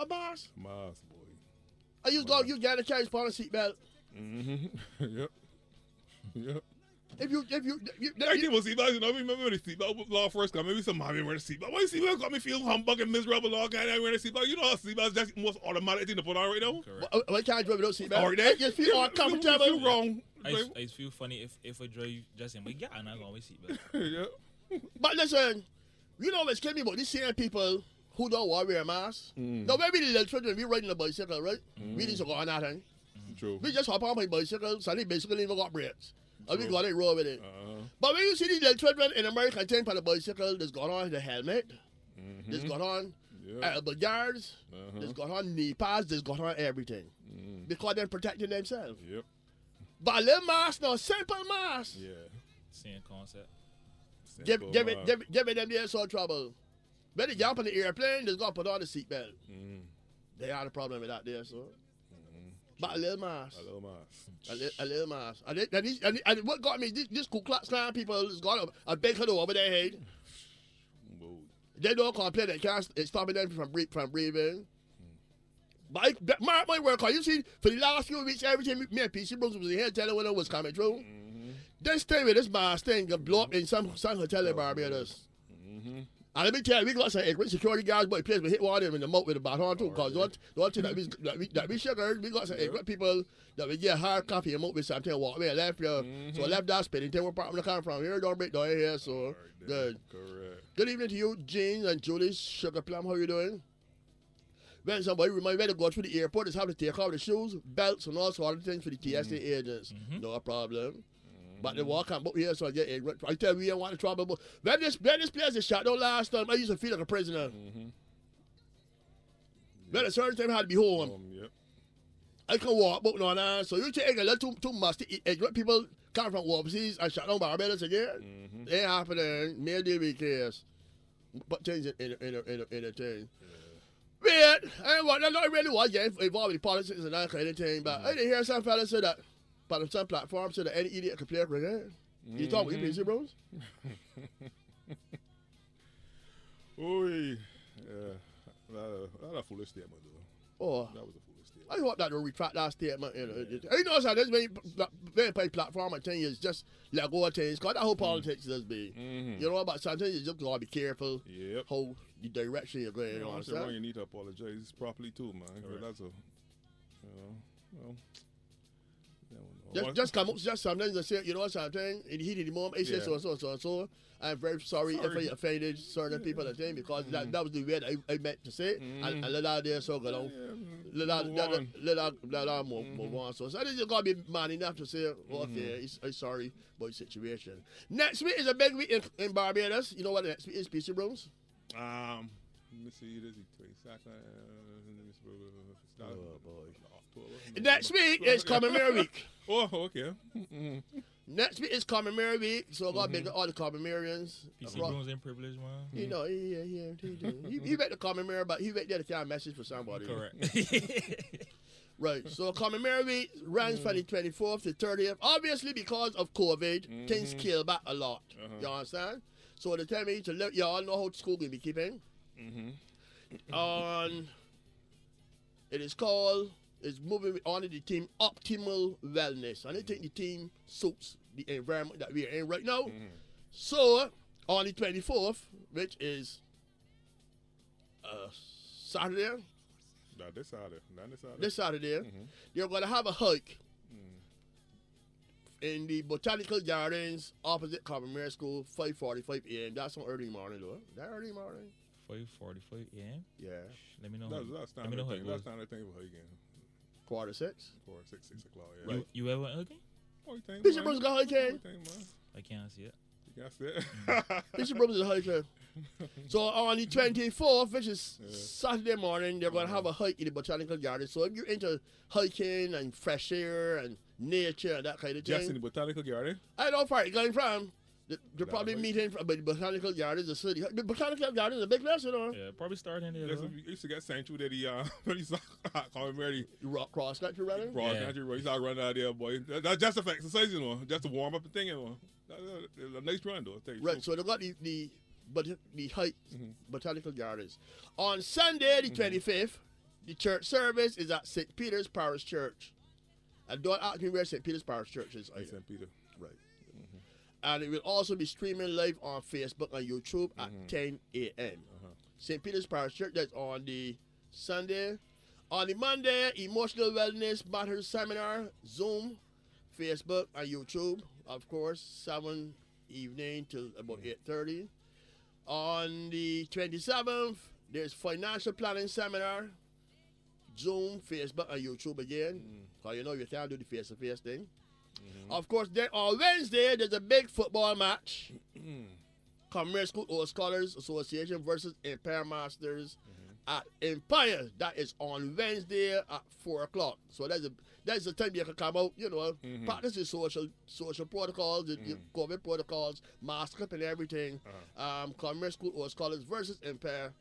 mask. Mask, boy. I used to go, you got a carry upon a seatbelt. Yep. If you people seatbelts, you know, remember when the seatbelt law first come, maybe some mommy wearing a seatbelt. Why seatbelt got me feel humbug and miserable all kind of wearing a seatbelt? You know how seatbelts that's the most automatic thing to put on right now? Correct. Why can't I drive without seatbelt? Already? You feel uncomfortable. You feel wrong. I feel funny if I drive just in my gas and I go with seatbelt. Yeah. But listen, you know what's killing me about these same people who don't want to wear a mask? Now, maybe the little children, we riding a bicycle, right? We need to go on that thing. True. We just hop on my bicycle, so they basically even got brakes. And we got it roll with it. But when you see these little children in America take on the bicycle, there's got on the helmet, there's got on elbow guards, there's got on knee pads, there's got on everything. Because they're protecting themselves. Yep. But a little mask now, simple mask. Yeah. Same concept. Give it them there so trouble. When they jump on the airplane, they's got to put on the seatbelt. They had a problem with that there, so. But a little mask. A little mask. A little mask. And what got me, this Ku Klux Klan people has got a big hood over their head. Whoa. They don't complain. They can't stop them from breathing. But mark my word, because you see, for the last few weeks, every time me and PC Brooks was in here telling when it was coming through, this thing with this mask thing got blow up in some hotel in Barbados. And let me tell you, we got some security guards, but the place we hit one of them in the mouth with a baton too. Because the one thing that we sugar, we got some people that we get hard coffee and mouth with something and walk away left here. So I left that spinning thing where probably come from. Here, don't break down here, so good. Correct. Good evening to you, Jean and Julie Sugar Plum. How you doing? When somebody remind me to go through the airport, is have to take off the shoes, belts, and all sorts of things for the TSA agents. No problem. But they walk up here, so I get in. I tell you, we don't want to trouble. But when this place is shut down last time, I used to feel like a prisoner. When a certain time I had to be home. Yep. I can walk, but no, nah. So you take a little too much to eat. People come from overseas and shut down Barbados again. Ain't happening. Maybe we case. But things in a thing. Wait, I don't really want to get involved in politics and that kind of thing, but I didn't hear some fellas say that. But on some platforms, so that any idiot can play cricket. You talk with your PC bros? Oi. Yeah. That's a foolish statement, though. Oh. That was a foolish statement. I hope that they'll retract that statement. You know, so this very platform, I tell you, is just let go of things. Because that whole politics does be. Mm-hmm. You know, but sometimes you just gotta be careful Yep. how the direction you're going. You know what I'm Once you're wrong, you saying? need to apologize properly too, man. 'Cause Correct. That's a, well, yeah, Just come up, just sometimes I say, you know what I'm saying? In the heat of the moment, I say Yeah. so and so and so and so. I'm very sorry if I offended certain people at the time because that was the way that I meant to say it. And let out there so go down. Let out move on. So I just gotta be man enough to say, okay, I'm sorry about the situation. Next week is a big week in Barbados. You know what next week is, PC Rooms? let me see. This is 22nd. Oh, boy. October. Next week is Commemorate Week. Oh, okay. Next week is Commemorate Week, so I gotta big up all the Commemorians. PC across- Brooms in privilege, man. You know, he make the commemorate, but he make there to carry a message for somebody. Correct. Right. So Commemorate Week runs from the 24th to 30th. Obviously, because of COVID, things scale back a lot. You understand? So they tell me to let y'all know how school will be keeping. On it is called. It's moving on to the team Optimal Wellness, and I think the team suits the environment that we are in right now. So on the 24th, which is Saturday, Not this Saturday. this Saturday, they're going to have a hike in the Botanical Gardens opposite Commemorate School, 5:45 a.m. That's on early morning, though. That early morning? 5:45 a.m. Yeah. Let me know. That's Let me know how it That's goes. not a thing for hiking. 5:45. 4, 6 o'clock. Yeah. Right. You ever went hiking? Bishop Brooks got hiking. I can't see it. You can see it. Bishop Brooks is a hiker. So on the 24th, which is Saturday morning, they're going to have a hike in the Botanical Gardens. So if you're into hiking and fresh air and nature and that kind of Just in thing, the Botanical Garden. I don't know where you're going from. They're probably hike. meeting from the Botanical Gardens, the city. The Botanical Gardens is a big place, you know. Yeah, probably starting there. Yes, though. we used to get sent through there. When you saw Commemorate The rock cross country running. Broad Yeah. Country Road. You saw run out there, boy. That's just for exercise, you know. Just to warm up and thing, you know. That's a nice run, though. I'll tell you. Right, so they got the hike, Botanical Gardens. On Sunday, the 25th, the church service is at St. Peter's Parish Church. And don't ask me where St. Peter's Parish Church is. either. St. Peter. Right. And it will also be streaming live on Facebook and YouTube at 10 a.m. St. Peter's Parish Church, that's on the Sunday. On the Monday, Emotional Wellness Matters Seminar, Zoom, Facebook, and YouTube. Of course, 7 evening till about 8:30. On the 27th, there's Financial Planning Seminar, Zoom, Facebook, and YouTube again. Because you know you can't do the face-to-face thing. Of course, then on Wednesday, there's a big football match. Commemorate School Old Scholars Association versus Empire Masters at Empire. That is on Wednesday at 4 o'clock. So that's the time you can come out, you know, practice your social protocols, the COVID protocols, mask up and everything. Commemorate School Old Scholars versus Empire.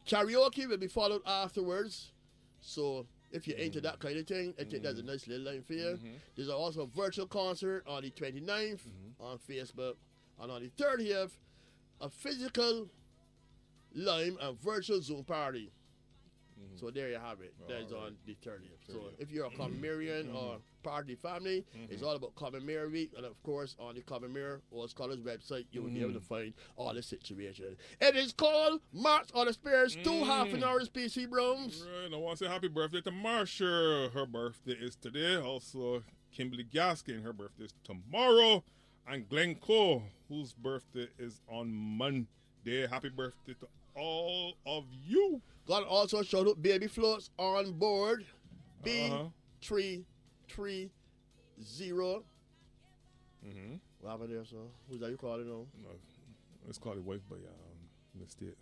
Karaoke will be followed afterwards. So if you're into that kind of thing, I think that's a nice little line for you. There's also a virtual concert on the 29th on Facebook. And on the 30th, a physical Lime and virtual Zoom party. So there you have it. That's on the 30th. So if you're a Commemorian or part of the family, it's all about Commemorate Week. And of course, on the Commemorate Old Scholars website, you will be able to find all the situation. It is called March on the Spears, 2 half an hours, PC Brooms. Right, I want to say happy birthday to Marsha. Her birthday is today. Also, Kimberly Gaskin, her birthday is tomorrow. And Glenn Cole, whose birthday is on Monday. Happy birthday to all of you. Got also shout out Baby Floats on board. B330. What happened there, sir? Who's that you calling on? No, let's call it wife, but missed it.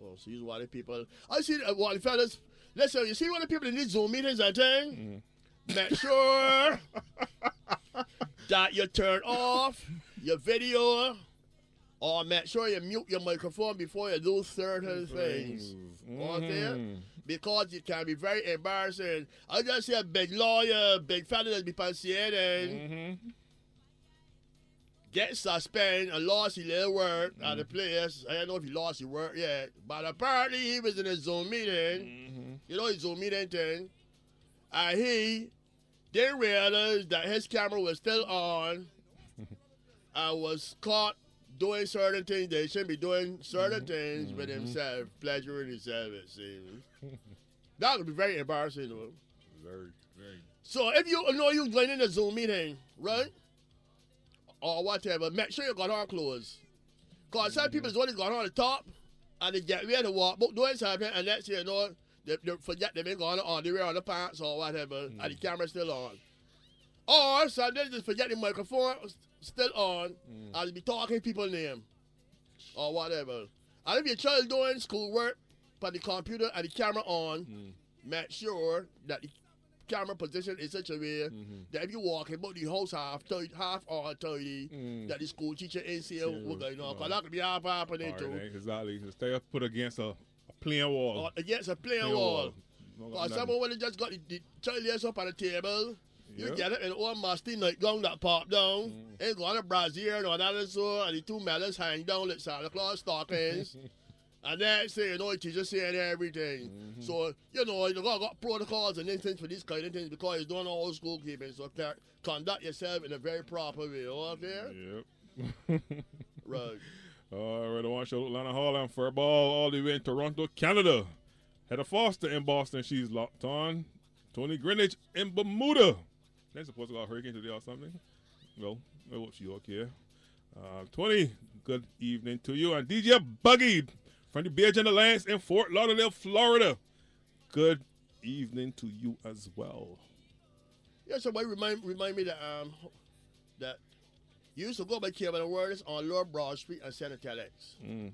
Oh, so you want the people. I see what the fellas. Listen, you see what the people in these Zoom meetings are saying? Make sure that you turn off your video or make sure you mute your microphone before you do certain things. Okay? Because it can be very embarrassing. I just see a big lawyer, big fella that be pansiating, get suspended and lost his little work at the place. I don't know if he lost his work yet, but apparently he was in a Zoom meeting. You know his Zoom meeting thing. And he didn't realize that his camera was still on. and was caught doing certain things, they shouldn't be doing certain things with himself, pleasuring himself, it seems. That would be very embarrassing, though. Very. So if you know you're going in a Zoom meeting, right? Or whatever, make sure you got on clothes. Because some people's only got on the top, and they get ready to walk, but doing something, and next thing you know, they forget they've been going on the way on the pants or whatever, and the camera's still on. Or some they just forget the microphone still on, and they be talking people's name, or whatever. And if your child doing schoolwork, but the computer and the camera on, make sure that the camera position is such a way that if you walk about the house half or 30, that the school teacher ain't seeing what's going on. Because that could be happening too. Exactly. Just stay up put against a plain wall. Or against a plain wall. Because someone when they just got the child lays up on the table, you get it in old musty nightgown that pop down, ain't got a brassiere or that and so, and the two melons hang down like Santa Claus stockings. And then say, you know, the teacher saying everything. So, you know, you got protocols and things for these kind of things because you're doing all school keeping. So conduct yourself in a very proper way, okay? Yep. Right. All right, I want to show Atlanta Holland for ball all the way in Toronto, Canada. Heather Foster in Boston, she's locked on. Tony Greenwich in Bermuda. They're supposed to got a hurricane today or something. Well, I hope she okay. Tony, good evening to you. And DJ Buggy from the Bay Agent Alliance in Fort Lauderdale, Florida. Good evening to you as well. Yeah, somebody remind me that you used to go by Cable and Wireless on Lower Broad Street and Santa Telex. And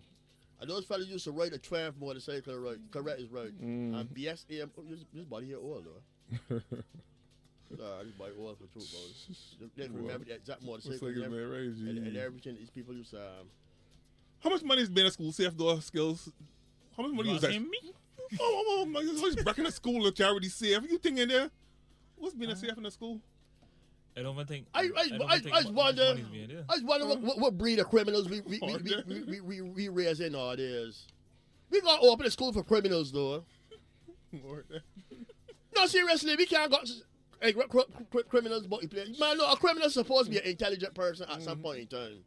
those fellas used to ride a Triumph motorcycle, right? Correct is right. And BSA, this body here old, though. This body old for truth, bro. They remember the exact motorcycle and everything these people used to... How much money is being a school safe door skills? How much money is that? Me? Oh my God! It's back in the school of charity safe. You think in there? What's being a safe in the school? I don't even think. I just wonder what breed of criminals we raising nowadays. We got to open a school for criminals though. No, seriously, we can't got criminals but man, no, a criminal's supposed to be an intelligent person at some point in time.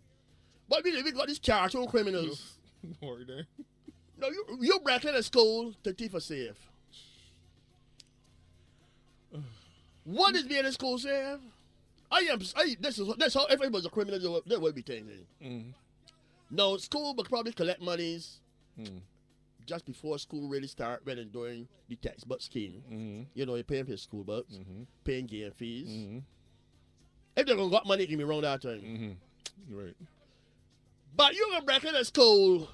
But we got these cartoon criminals. No, you break in a school to keep us safe. What is being in school safe? This is how everybody's a criminal they will be thinking. No, school will probably collect monies just before school really start when and during the textbook scheme. You know, you're paying for your school books, paying game fees. If they're gonna got money, give me around that time. Right. But you can break in a school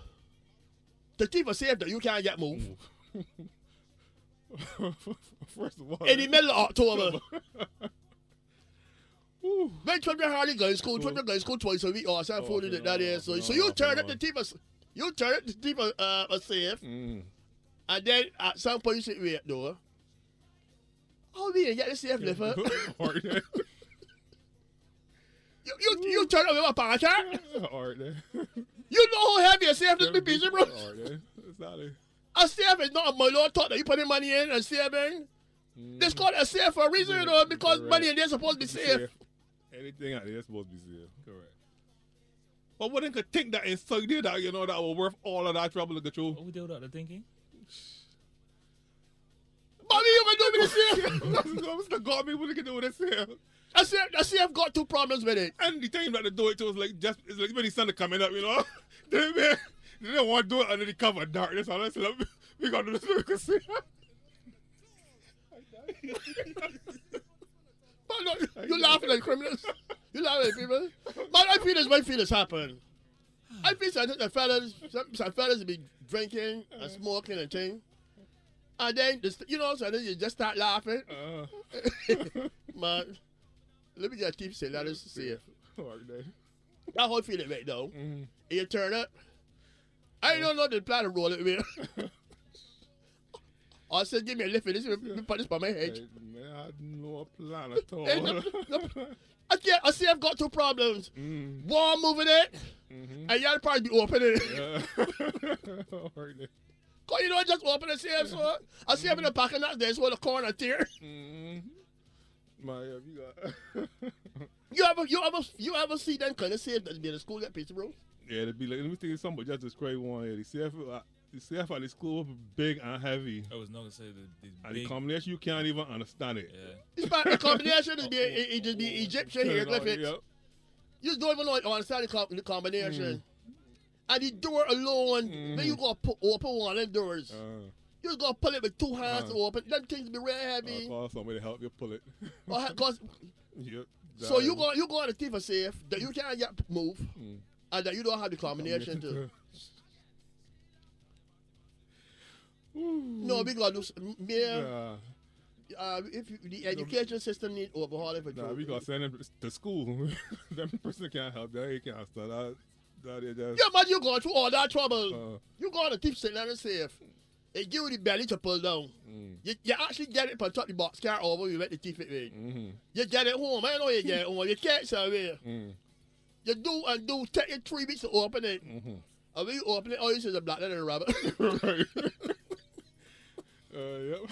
to keep us safe that you can't get moved. First of all, in the middle of October. When children hardly go to school, children go to school twice a week or something food that is. So you turn it to keep us safe. And then at some point you say, wait, though. How we get the safe liver? You turn over my pacha? You know how heavy a safe this be busy, bro? A safe is not a my lord thought that you put in money in and saving. This called a safe for a reason, you know, because money in there supposed to be safe. Anything out there is supposed to be safe. Correct. But what they could think that inside there that, you know, that was worth all of that trouble to go through? What we do that, the thinking? Mommy, you gonna do me the safe? Mr. God, me, what you can do with this safe? I see I've got 2 problems with it. And the time that they do it to us, like, it's like when the sun is coming up, you know? They don't want to do it under the cover of darkness. Honestly, like, we got to do this because see. You laughing at criminals. You laughing at people. But I feel this happen. I feel some fellas be drinking and smoking and thing. And then, you know, so then you just start laughing. Man, let me just keep saying that is safe. That whole feeling right now. You turn it. I don't know the plan to roll it with. I said, give me a lift. Put this by my head. Man, I had no plan at all. I see I've got 2 problems. One, moving it. And y'all probably be opening it. Cause you know, just open the safe, so I see him in the parking lot. There's one the corner tier. My, you got. You ever see them kind of safe that be in the school get pizza, bro? Yeah, it'd be like, let me tell you something, but just this crazy one here. The CF at the school was big and heavy. I was not gonna say the And big. the combination, you can't even understand it. Yeah. It's about the combination is it just be Egyptian hieroglyphics. Yep. You just don't even know understand the combination. And the door alone, then you gotta open one of them doors. You just gotta pull it with two hands to open. Them things be real heavy. Call somebody to help you pull it. Cause Yep. so you go on the thief a safe that you can't get move, and that you don't have the combination to. No, we gotta do if the education system need overhauling for Nah, we children. gotta send them to school. Them person can't help. They can't start. That is just. Yeah, man, you going through all that trouble. You go on the thief sitting there and safe. They give you the belly to pull down. You actually get it, but the box car over, you let the thief it with. You get it home. I know you get it home. You can't somewhere. You do, take it 3 weeks to open it. And when you open it, all you see is a black leather rabbit. Right. Yep.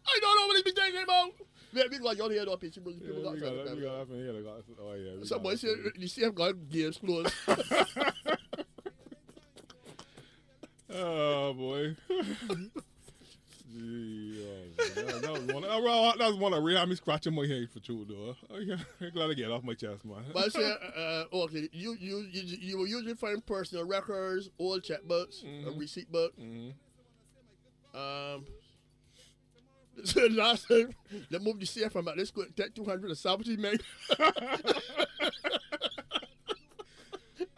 I don't know what he's been thinking about. We got your head up, people got we something. got up in here. Oh yeah. Somebody said the CF got games closed. Oh boy. Gee, that was one that really had me scratching my head for true though. I'm glad to get it off my chest, man. But I said, okay, you will usually find personal records, old checkbooks, a receipt book. So last time they moved the CF from at this school, take 200 to 70 men.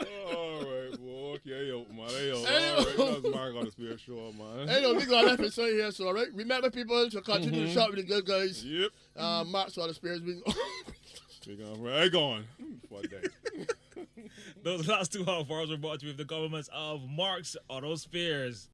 All right, boy. Okay, yo, man. Hey, yo. All right, that's Mark on the Spirit Show, man. Hey, no, we got that for here, so all right. Remember, people, to continue to shop with the good guys. Yep. Mark's on the spirits. We're going. What day? Those last 2 half hours were brought to you with the governments of Mark's Auto Spares.